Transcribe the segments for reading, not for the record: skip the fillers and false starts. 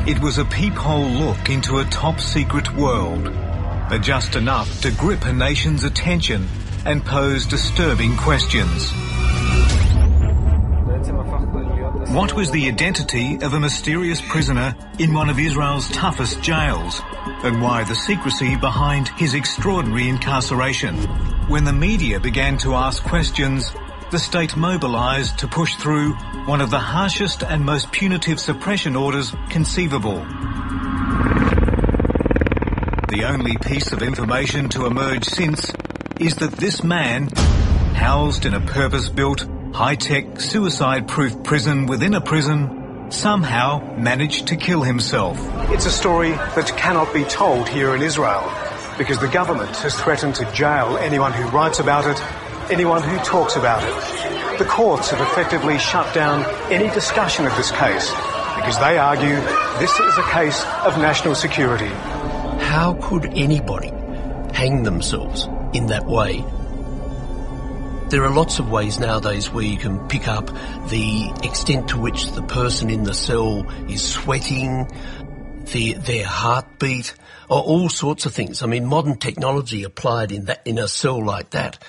It was a peephole look into a top-secret world, but just enough to grip a nation's attention and pose disturbing questions. What was the identity of a mysterious prisoner in one of Israel's toughest jails, and why the secrecy behind his extraordinary incarceration? When the media began to ask questions, the state mobilised to push through one of the harshest and most punitive suppression orders conceivable. The only piece of information to emerge since is that this man, housed in a purpose-built, high-tech, suicide-proof prison within a prison, somehow managed to kill himself. It's a story that cannot be told here in Israel, because the government has threatened to jail anyone who writes about it, anyone who talks about it. The courts have effectively shut down any discussion of this case, because they argue this is a case of national security. How could anybody hang themselves in that way? There are lots of ways nowadays where you can pick up the extent to which the person in the cell is sweating, their heartbeat, or all sorts of things. I mean, modern technology applied in a cell like that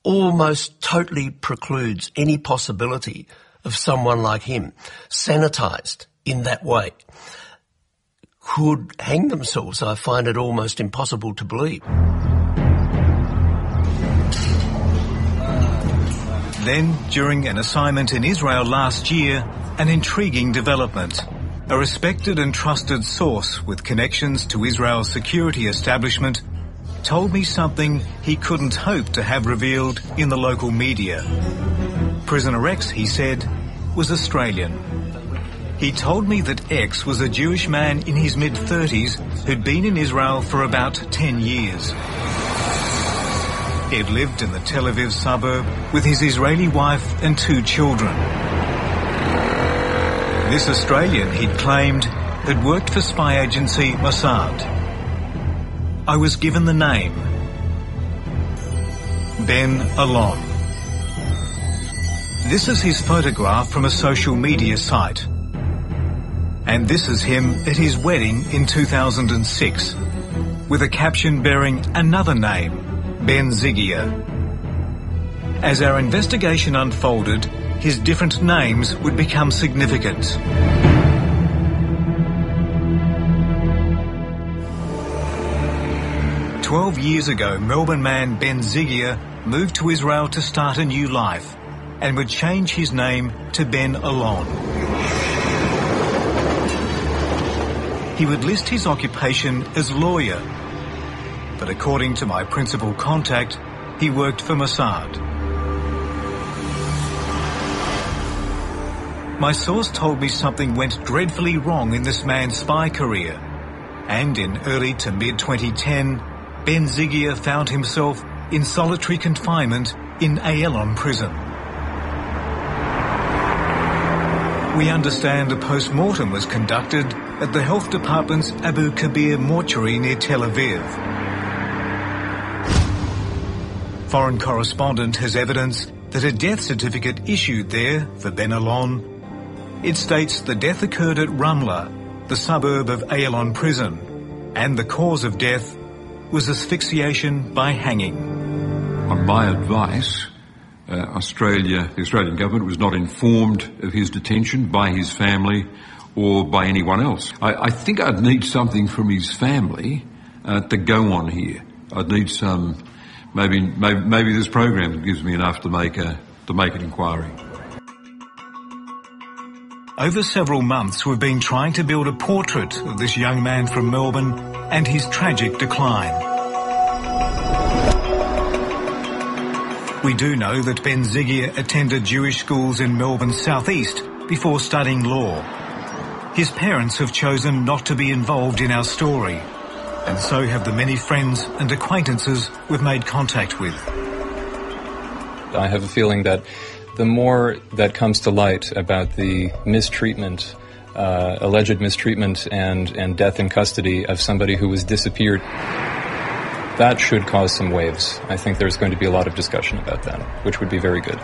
almost totally precludes any possibility of someone like him, sanitised in that way, could hang themselves. I find it almost impossible to believe. Then, during an assignment in Israel last year, an intriguing development. A respected and trusted source with connections to Israel's security establishment told me something he couldn't hope to have revealed in the local media. Prisoner X, he said, was Australian. He told me that X was a Jewish man in his mid-30s who'd been in Israel for about 10 years. He'd lived in the Tel Aviv suburb with his Israeli wife and 2 children. This Australian, he'd claimed, had worked for spy agency Mossad. I was given the name Ben Alon. This is his photograph from a social media site. And this is him at his wedding in 2006, with a caption bearing another name, Ben Zigia. As our investigation unfolded, his different names would become significant. "12 years ago, Melbourne man Ben Zigia moved to Israel to start a new life and would change his name to Ben Alon. He would list his occupation as lawyer, but according to my principal contact, he worked for Mossad. My source told me something went dreadfully wrong in this man's spy career, and in early to mid-2010, Ben Zigia found himself in solitary confinement in Ayalon prison. We understand a post-mortem was conducted at the health department's Abu Kabir mortuary near Tel Aviv. Foreign correspondent has evidence that a death certificate issued there for Ben Alon. It states the death occurred at Ramla, the suburb of Ayalon prison, and the cause of death was asphyxiation by hanging. On my advice, the Australian government was not informed of his detention by his family or by anyone else. I think I'd need something from his family to go on here. I'd need some, maybe this program gives me enough to make an inquiry. Over several months, we've been trying to build a portrait of this young man from Melbourne and his tragic decline. We do know that Ben Zigia attended Jewish schools in Melbourne's southeast before studying law. His parents have chosen not to be involved in our story, and so have the many friends and acquaintances we've made contact with. I have a feeling that the more that comes to light about the mistreatment, alleged mistreatment and death in custody of somebody who was disappeared, that should cause some waves. I think there's going to be a lot of discussion about that, which would be very good.